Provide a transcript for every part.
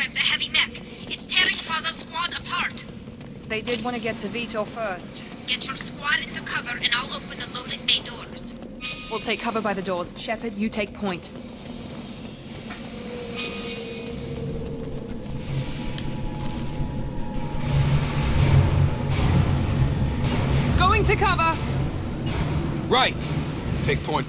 described the heavy mech. It's tearing Plaza's squad apart. They did want to get to Vitor first. Get your squad into cover and I'll open the loaded bay doors. We'll take cover by the doors. Shepard, you take point. Going to cover! Right! Take point.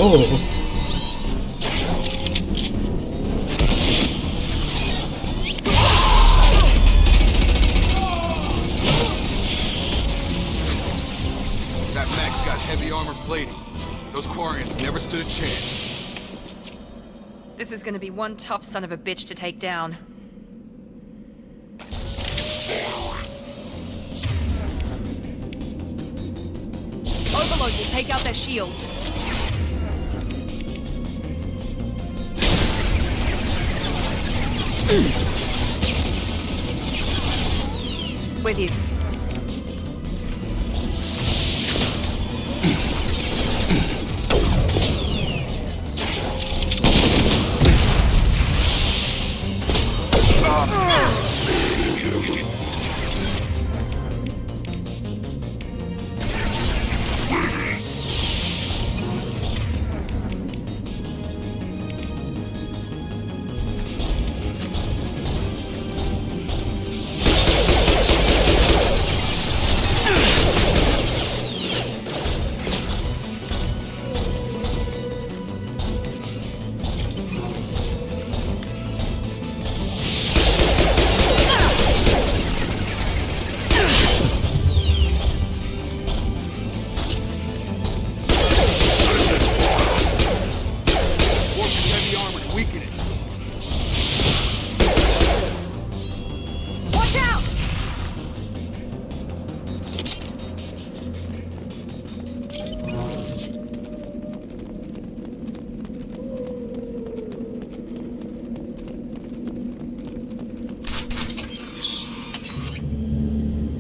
Oh. That mech's got heavy armor plating. Those Quarians never stood a chance. This is gonna be one tough son of a bitch to take down. Overload will take out their shields. With you.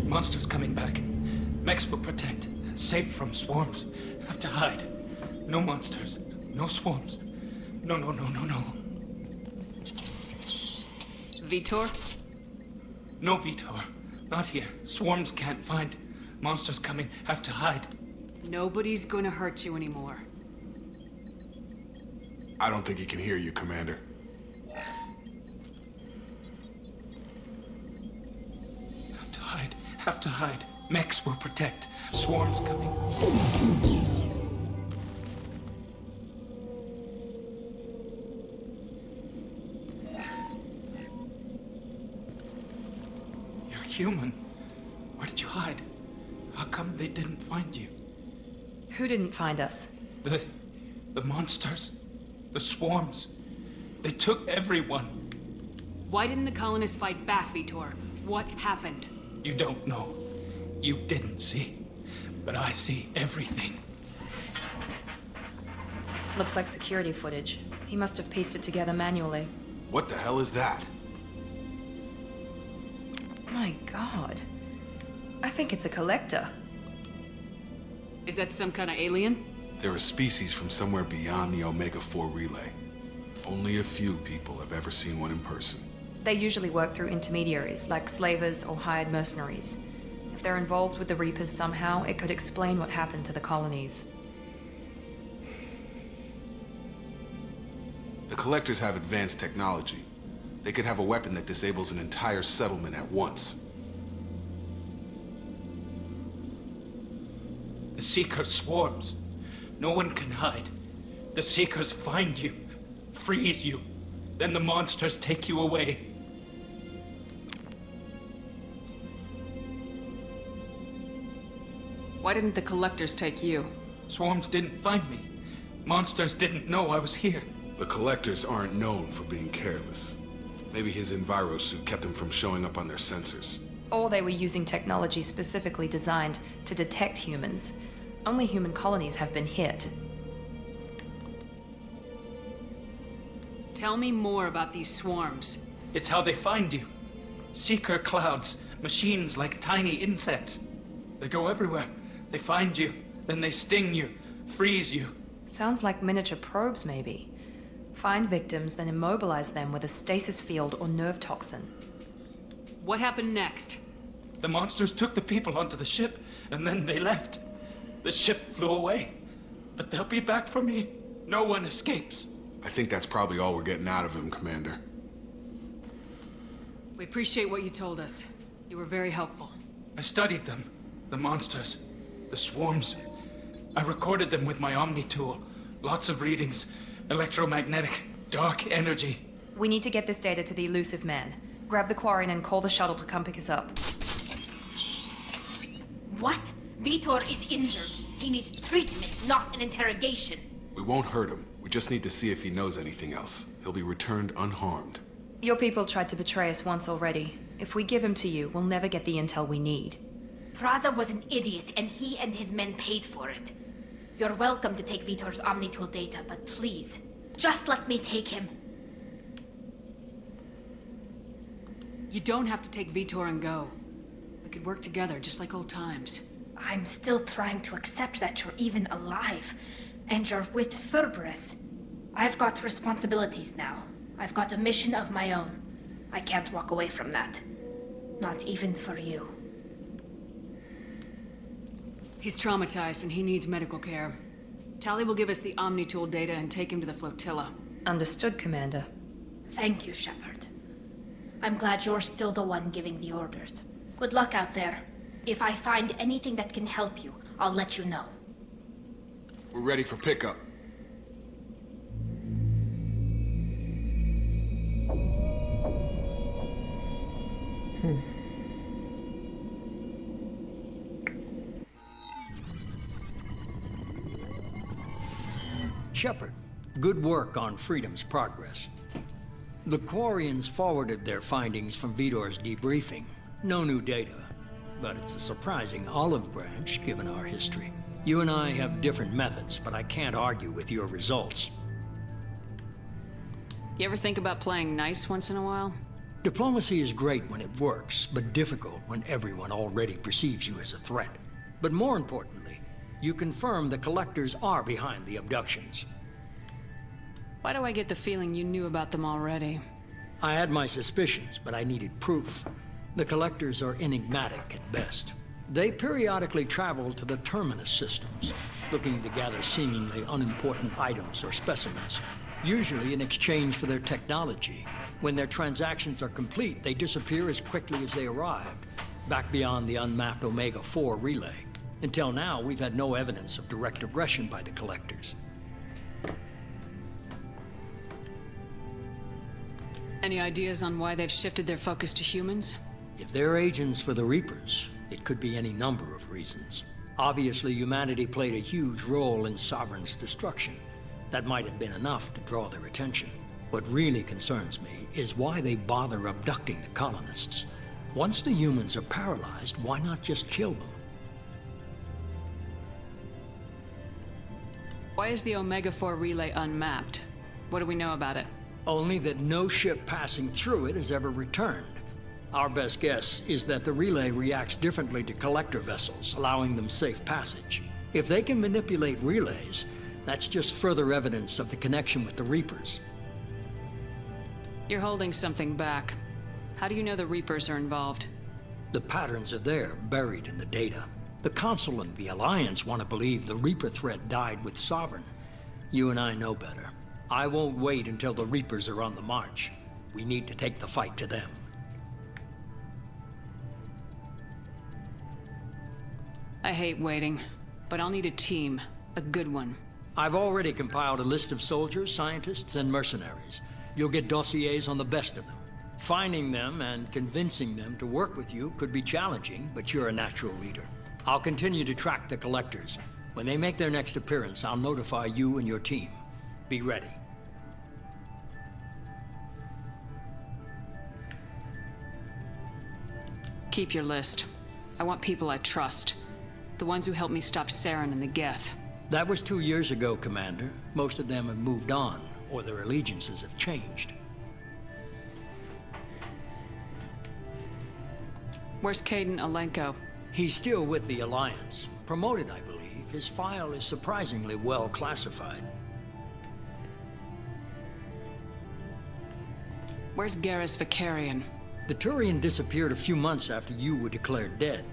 Monsters coming back. Mechs will protect. Safe from swarms. Have to hide. No monsters. No swarms. No. Vitor? No, Vitor. Not here. Swarms can't find. Monsters coming. Have to hide. Nobody's gonna hurt you anymore. I don't think he can hear you, Commander. Have to hide. Mechs will protect. Swarms coming. You're human. Where did you hide? How come they didn't find you? Who didn't find us? The monsters. The swarms. They took everyone. Why didn't the colonists fight back, Vitor? What happened? You don't know. You didn't see. But I see everything. Looks like security footage. He must have pieced it together manually. What the hell is that? My God. I think it's a collector. Is that some kind of alien? They're a species from somewhere beyond the Omega-4 relay. Only a few people have ever seen one in person. They usually work through intermediaries, like slavers or hired mercenaries. If they're involved with the Reapers somehow, it could explain what happened to the colonies. The Collectors have advanced technology. They could have a weapon that disables an entire settlement at once. The Seekers swarms. No one can hide. The Seekers find you, freeze you. Then the monsters take you away. Why didn't the collectors take you? Swarms didn't find me. Monsters didn't know I was here. The Collectors aren't known for being careless. Maybe his Enviro suit kept him from showing up on their sensors. Or they were using technology specifically designed to detect humans. Only human colonies have been hit. Tell me more about these swarms. It's how they find you. Seeker clouds, machines like tiny insects. They go everywhere. They find you, then they sting you, freeze you. Sounds like miniature probes, maybe. Find victims, then immobilize them with a stasis field or nerve toxin. What happened next? The monsters took the people onto the ship, and then they left. The ship flew away. But they'll be back for me. No one escapes. I think that's probably all we're getting out of him, Commander. We appreciate what you told us. You were very helpful. I studied them. The monsters. The swarms. I recorded them with my Omni tool. Lots of readings. Electromagnetic. Dark energy. We need to get this data to the elusive man. Grab the Quarian and call the shuttle to come pick us up. What? Vitor is injured. He needs treatment, not an interrogation. We won't hurt him. We just need to see if he knows anything else. He'll be returned unharmed. Your people tried to betray us once already. If we give him to you, we'll never get the intel we need. Praza was an idiot, and he and his men paid for it. You're welcome to take Vitor's Omnitool data, but please, just let me take him. You don't have to take Vitor and go. We could work together, just like old times. I'm still trying to accept that you're even alive, and you're with Cerberus. I've got responsibilities now. I've got a mission of my own. I can't walk away from that. Not even for you. He's traumatized and he needs medical care. Tally will give us the Omnitool data and take him to the flotilla. Understood, Commander. Thank you, Shepard. I'm glad you're still the one giving the orders. Good luck out there. If I find anything that can help you, I'll let you know. We're ready for pickup. Shepard, good work on Freedom's progress. The Quarians forwarded their findings from Vitor's debriefing. No new data, but it's a surprising olive branch given our history. You and I have different methods, but I can't argue with your results. You ever think about playing nice once in a while? Diplomacy is great when it works, but difficult when everyone already perceives you as a threat. But more importantly, you confirm the Collectors are behind the abductions. Why do I get the feeling you knew about them already? I had my suspicions, but I needed proof. The Collectors are enigmatic at best. They periodically travel to the Terminus systems, looking to gather seemingly unimportant items or specimens, usually in exchange for their technology. When their transactions are complete, they disappear as quickly as they arrived, back beyond the unmapped Omega-4 relay. Until now, we've had no evidence of direct aggression by the Collectors. Any ideas on why they've shifted their focus to humans? If they're agents for the Reapers, it could be any number of reasons. Obviously, humanity played a huge role in Sovereign's destruction. That might have been enough to draw their attention. What really concerns me is why they bother abducting the colonists. Once the humans are paralyzed, why not just kill them? Why is the Omega-4 relay unmapped? What do we know about it? Only that no ship passing through it has ever returned. Our best guess is that the relay reacts differently to collector vessels, allowing them safe passage. If they can manipulate relays, that's just further evidence of the connection with the Reapers. You're holding something back. How do you know the Reapers are involved? The patterns are there, buried in the data. The Council and the Alliance want to believe the Reaper threat died with Sovereign. You and I know better. I won't wait until the Reapers are on the march. We need to take the fight to them. I hate waiting, but I'll need a team. A good one. I've already compiled a list of soldiers, scientists, and mercenaries. You'll get dossiers on the best of them. Finding them and convincing them to work with you could be challenging, but you're a natural leader. I'll continue to track the Collectors. When they make their next appearance, I'll notify you and your team. Be ready. Keep your list. I want people I trust. The ones who helped me stop Saren and the Geth. That was 2 years ago, Commander. Most of them have moved on. or their allegiances have changed. Where's Caden Alenko? He's still with the Alliance. Promoted, I believe. His file is surprisingly well classified. Where's Garrus Vicarian? The Turian disappeared a few months after you were declared dead.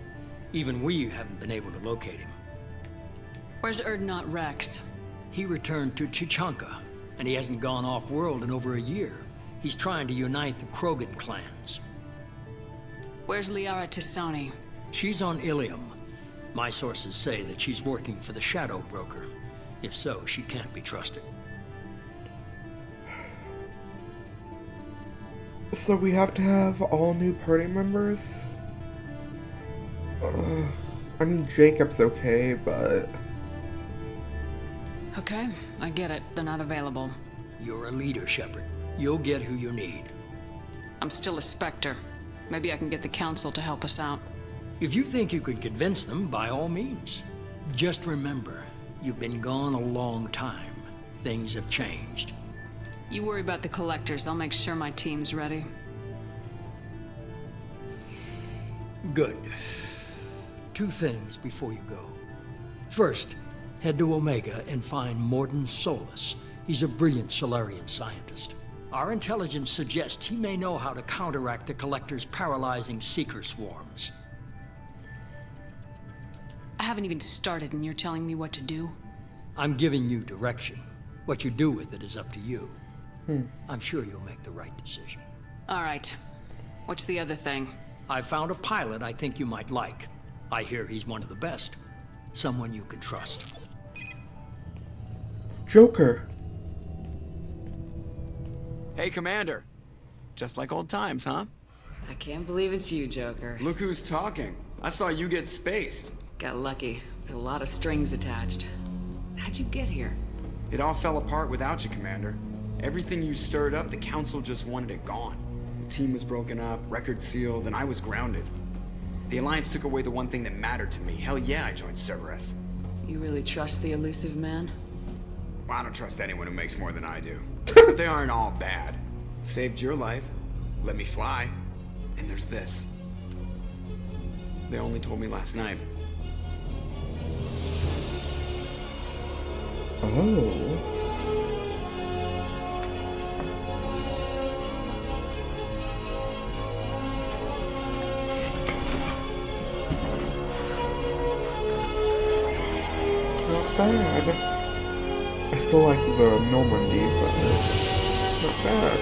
Even we haven't been able to locate him. Where's Erdnot Rex? He returned to Chichanka, and he hasn't gone off-world in over a year. He's trying to unite the Krogan clans. Where's Liara Tisoni? She's on Ilium. My sources say that she's working for the Shadow Broker. If so, she can't be trusted. So we have to have all new party members? I mean, Jacob's okay, but... Okay, I get it. They're not available. You're a leader, Shepard. You'll get who you need. I'm still a Spectre. Maybe I can get the Council to help us out. If you think you can convince them, by all means. Just remember, you've been gone a long time. Things have changed. You worry about the Collectors. I'll make sure my team's ready. Good. 2 things before you go. First, head to Omega and find Mordin Solus. He's a brilliant Solarian scientist. Our intelligence suggests he may know how to counteract the Collector's paralyzing Seeker swarms. I haven't even started and you're telling me what to do? I'm giving you direction. What you do with it is up to you. I'm sure you'll make the right decision. All right. What's the other thing? I found a pilot I think you might like. I hear he's one of the best. Someone you can trust. Joker! Hey, Commander. Just like old times, huh? I can't believe it's you, Joker. Look who's talking. I saw you get spaced. Got lucky. With a lot of strings attached. How'd you get here? It all fell apart without you, Commander. Everything you stirred up, the Council just wanted it gone. The team was broken up, record sealed, and I was grounded. The Alliance took away the one thing that mattered to me. Hell yeah, I joined Cerberus. You really trust the elusive man? Well, I don't trust anyone who makes more than I do. But they aren't all bad. Saved your life, let me fly, and there's this. They only told me last night. Oh. Not bad. I still like the Normandy, but not bad.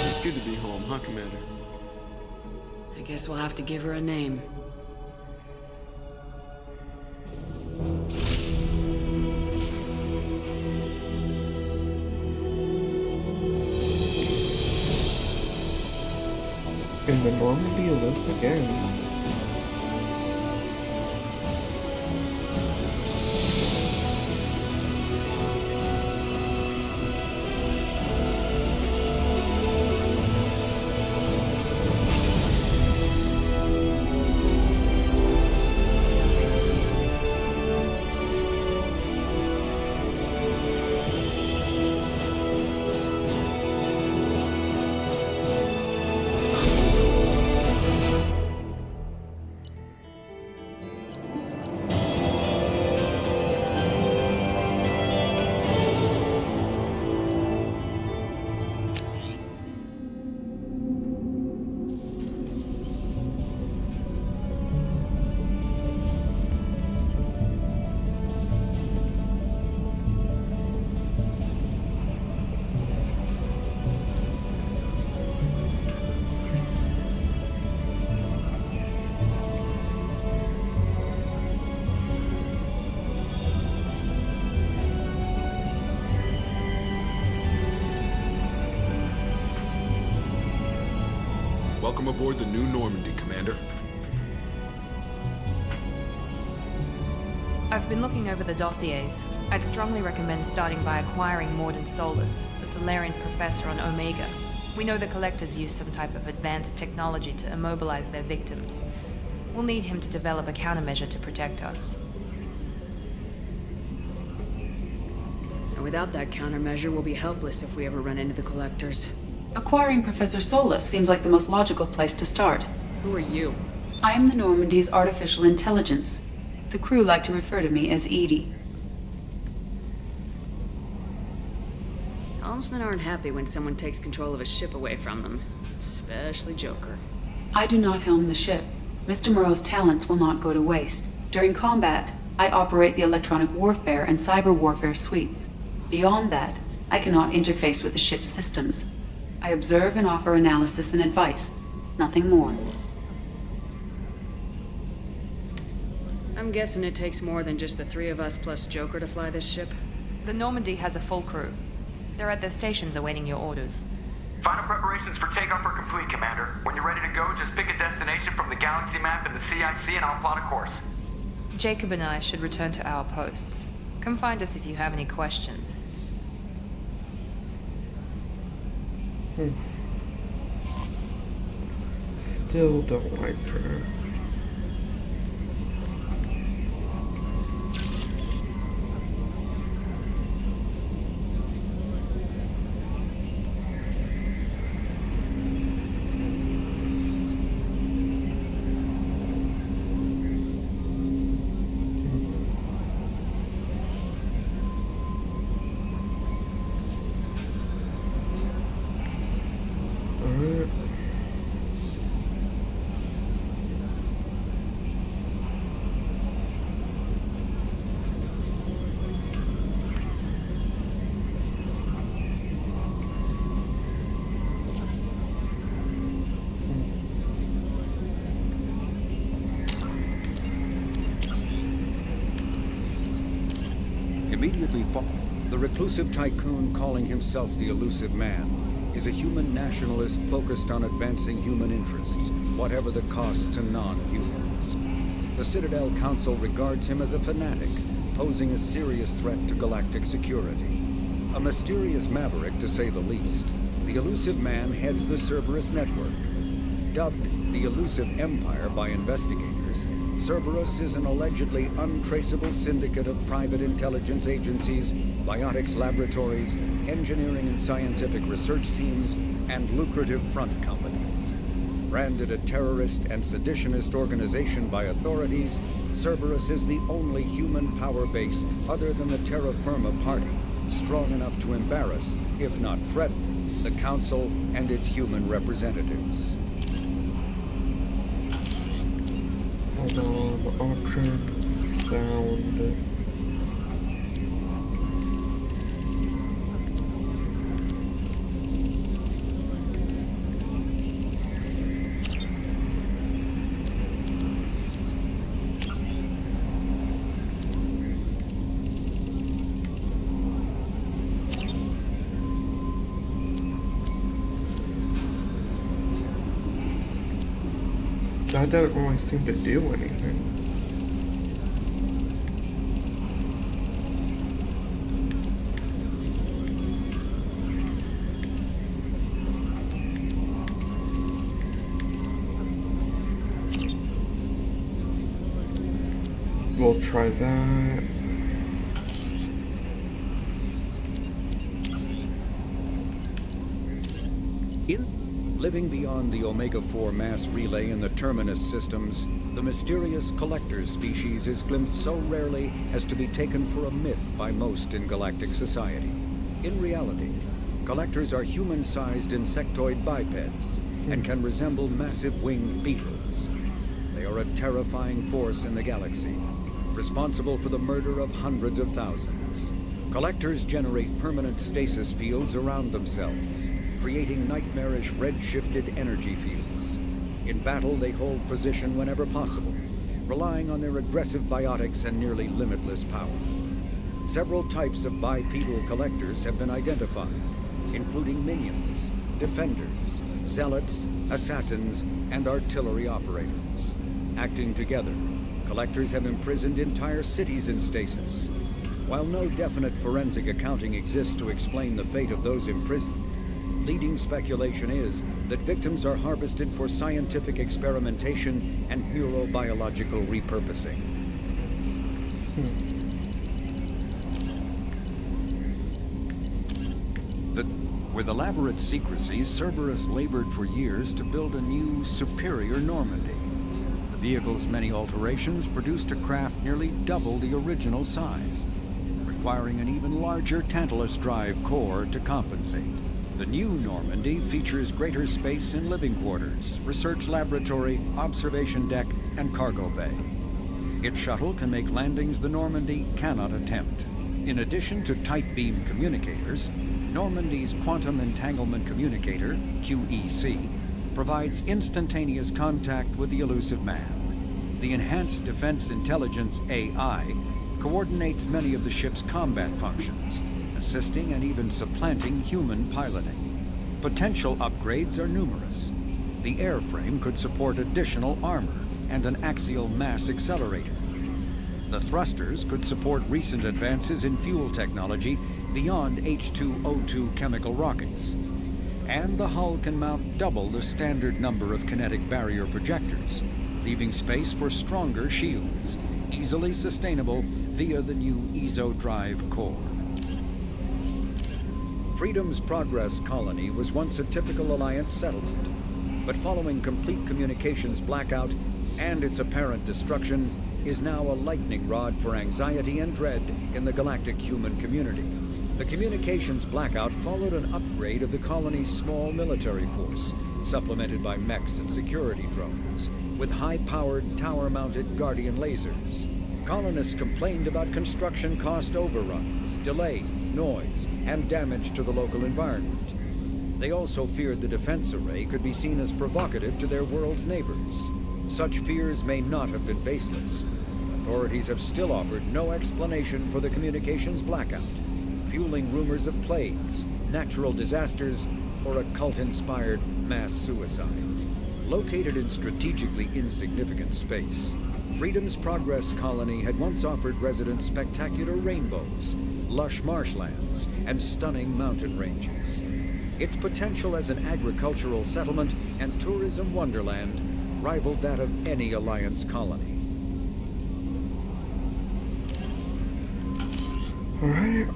It's good to be home, huh, Commander? I guess we'll have to give her a name. And the Normandy lives again. Welcome aboard the new Normandy, Commander. I've been looking over the dossiers. I'd strongly recommend starting by acquiring Mordin Solus, the Solarian professor on Omega. We know the Collectors use some type of advanced technology to immobilize their victims. We'll need him to develop a countermeasure to protect us. And without that countermeasure, we'll be helpless if we ever run into the Collectors. Acquiring Professor Solus seems like the most logical place to start. Who are you? I am the Normandy's artificial intelligence. The crew like to refer to me as Edie. Helmsmen aren't happy when someone takes control of a ship away from them. Especially Joker. I do not helm the ship. Mr. Moreau's talents will not go to waste. During combat, I operate the electronic warfare and cyber warfare suites. Beyond that, I cannot interface with the ship's systems. I observe and offer analysis and advice. Nothing more. I'm guessing it takes more than just the three of us plus Joker to fly this ship. The Normandy has a full crew. They're at their stations awaiting your orders. Final preparations for takeoff are complete, Commander. When you're ready to go, just pick a destination from the galaxy map in the CIC and I'll plot a course. Jacob and I should return to our posts. Come find us if you have any questions. Still don't like her. Immediately the reclusive tycoon calling himself the Elusive Man is a human nationalist focused on advancing human interests, whatever the cost to non-humans. The Citadel Council regards him as a fanatic, posing a serious threat to galactic security. A mysterious maverick, to say the least, the Elusive Man heads the Cerberus network. Dubbed the Elusive Empire by investigators, Cerberus is an allegedly untraceable syndicate of private intelligence agencies, biotics laboratories, engineering and scientific research teams, and lucrative front companies. Branded a terrorist and seditionist organization by authorities, Cerberus is the only human power base other than the Terra Firma Party, strong enough to embarrass, if not threaten, the Council and its human representatives. Hold on, options, sound. That doesn't really seem to do anything. We'll try that. Living beyond the Omega-4 mass relay in the Terminus systems, the mysterious Collectors species is glimpsed so rarely as to be taken for a myth by most in galactic society. In reality, Collectors are human-sized insectoid bipeds and can resemble massive winged beetles. They are a terrifying force in the galaxy, responsible for the murder of hundreds of thousands. Collectors generate permanent stasis fields around themselves, creating nightmarish red-shifted energy fields. In battle, they hold position whenever possible, relying on their aggressive biotics and nearly limitless power. Several types of bipedal collectors have been identified, including minions, defenders, zealots, assassins, and artillery operators. Acting together, collectors have imprisoned entire cities in stasis. While no definite forensic accounting exists to explain the fate of those imprisoned, Leading speculation is that victims are harvested for scientific experimentation and neurobiological repurposing. With elaborate secrecy, Cerberus labored for years to build a new, superior Normandy. The vehicle's many alterations produced a craft nearly double the original size, requiring an even larger Tantalus drive core to compensate. The new Normandy features greater space in living quarters, research laboratory, observation deck, and cargo bay. Its shuttle can make landings the Normandy cannot attempt. In addition to tight beam communicators, Normandy's Quantum Entanglement Communicator, QEC, provides instantaneous contact with the elusive man. The Enhanced Defense Intelligence, AI, coordinates many of the ship's combat functions, assisting and even supplanting human piloting. Potential upgrades are numerous. The airframe could support additional armor and an axial mass accelerator. The thrusters could support recent advances in fuel technology beyond H2O2 chemical rockets. And the hull can mount double the standard number of kinetic barrier projectors, leaving space for stronger shields, easily sustainable via the new ESO drive core. Freedom's Progress colony was once a typical Alliance settlement, but following complete communications blackout and its apparent destruction, is now a lightning rod for anxiety and dread in the galactic human community. The communications blackout followed an upgrade of the colony's small military force, supplemented by mechs and security drones, with high-powered tower-mounted Guardian lasers. Colonists complained about construction cost overruns, delays, noise, and damage to the local environment. They also feared the defense array could be seen as provocative to their world's neighbors. Such fears may not have been baseless. Authorities have still offered no explanation for the communications blackout, fueling rumors of plagues, natural disasters, or a cult-inspired mass suicide. Located in strategically insignificant space, Freedom's Progress colony had once offered residents spectacular rainbows, lush marshlands, and stunning mountain ranges. Its potential as an agricultural settlement and tourism wonderland rivaled that of any Alliance colony. All right.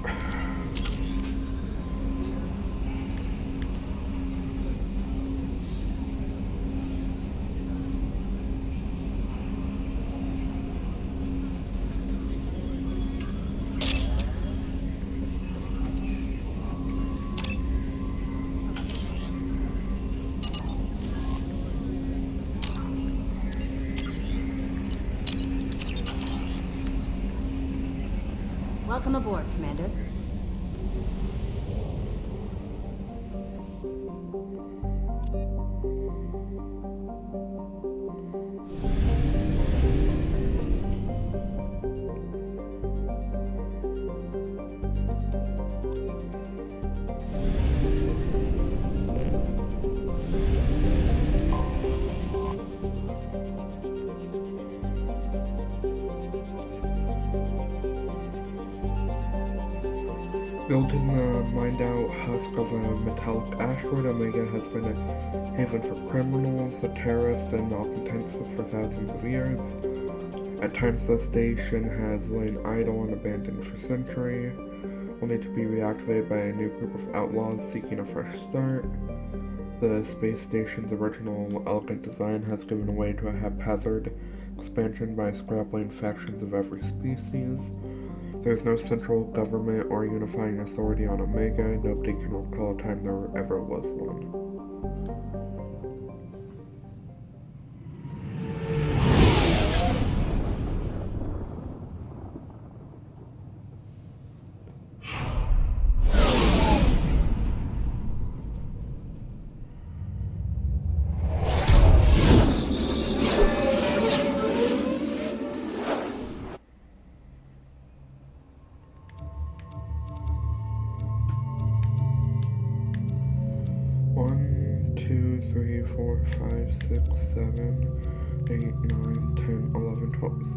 Welcome aboard, Commander. Building the mined-out husk of a metallic asteroid, Omega has been a haven for criminals, the terrorists, and malcontents for thousands of years. At times, the station has lain idle and abandoned for centuries, only to be reactivated by a new group of outlaws seeking a fresh start. The space station's original elegant design has given way to a haphazard expansion by scrabbling factions of every species. There is no central government or unifying authority on Omega. Nobody can recall a time there ever was one.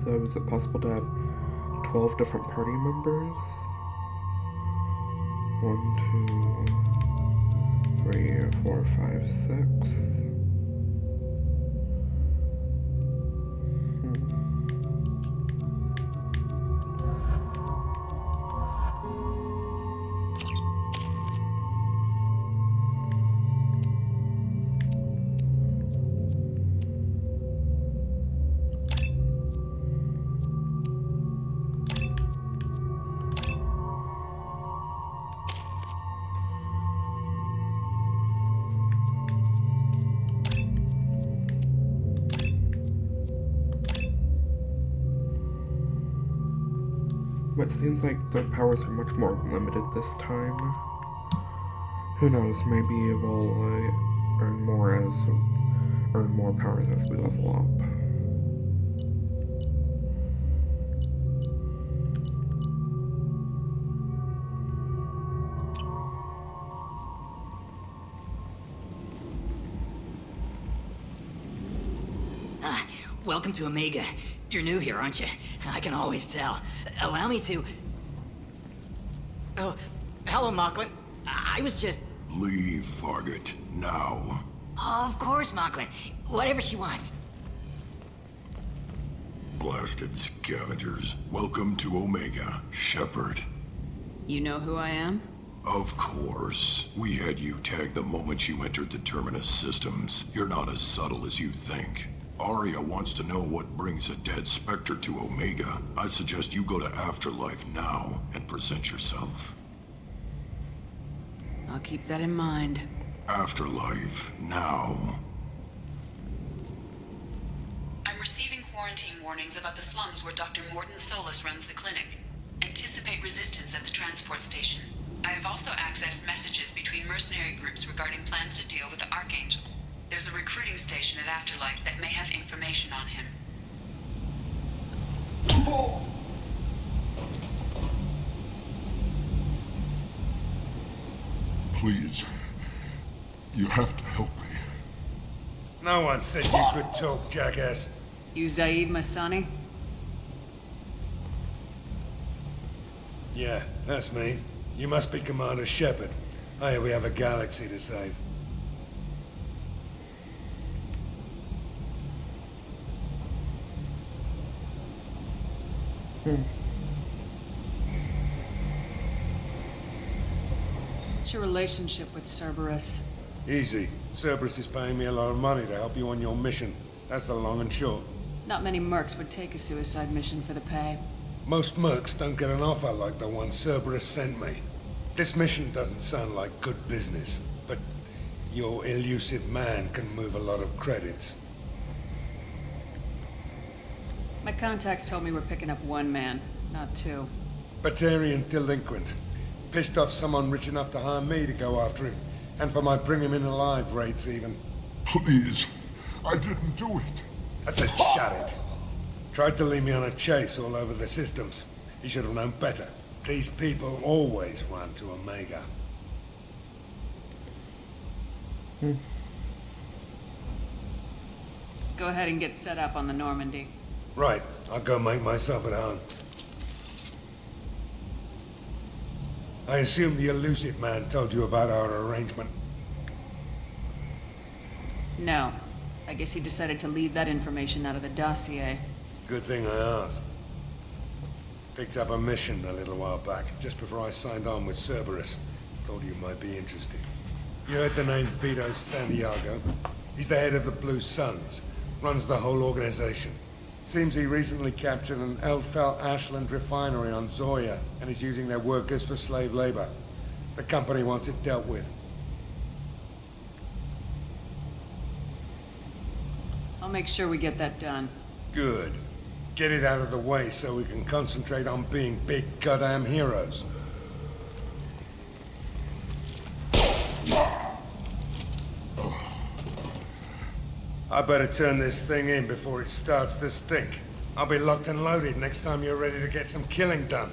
So is it possible to have 12 different party members? 1, 2, 3, 4, 5, 6. But it seems like their powers are much more limited this time. Who knows, maybe we'll earn more powers as we level up. Welcome to Omega. You're new here, aren't you? I can always tell. Allow me to... Oh, hello, Mocklin. I was just... Leave, Fargate, now. Of course, Mocklin. Whatever she wants. Blasted scavengers. Welcome to Omega, Shepard. You know who I am? Of course. We had you tagged the moment you entered the Terminus systems. You're not as subtle as you think. Arya wants to know what brings a dead Spectre to Omega. I suggest you go to Afterlife now and present yourself. I'll keep that in mind. Afterlife now. I'm receiving quarantine warnings about the slums where Dr. Mordin Solus runs the clinic. Anticipate resistance at the transport station. I have also accessed messages between mercenary groups regarding plans to deal with the Archangel. There's a recruiting station at Afterlife that may have information on him. Please. You have to help me. No one said you could talk, jackass. You Zaid Masani? Yeah, that's me. You must be Commander Shepard. I hear we have a galaxy to save. What's your relationship with Cerberus? Easy. Cerberus is paying me a lot of money to help you on your mission. That's the long and short. Not many mercs would take a suicide mission for the pay. Most mercs don't get an offer like the one Cerberus sent me. This mission doesn't sound like good business, but your elusive man can move a lot of credits. My contacts told me we're picking up one man, not two. Batarian delinquent. Pissed off someone rich enough to hire me to go after him. And for my bring him in alive rates even. Please. I didn't do it. I said shut it. Tried to lead me on a chase all over the systems. He should have known better. These people always run to Omega. Go ahead and get set up on the Normandy. Right. I'll go make myself at home. I assume the elusive man told you about our arrangement. No. I guess he decided to leave that information out of the dossier. Good thing I asked. Picked up a mission a little while back, just before I signed on with Cerberus. Thought you might be interested. You heard the name Vito Santiago? He's the head of the Blue Suns. Runs the whole organization. Seems he recently captured an Eldfell Ashland refinery on Zoya and is using their workers for slave labor. The company wants it dealt with. I'll make sure we get that done. Good. Get it out of the way so we can concentrate on being big goddamn heroes. I better turn this thing in before it starts to stink. I'll be locked and loaded next time you're ready to get some killing done.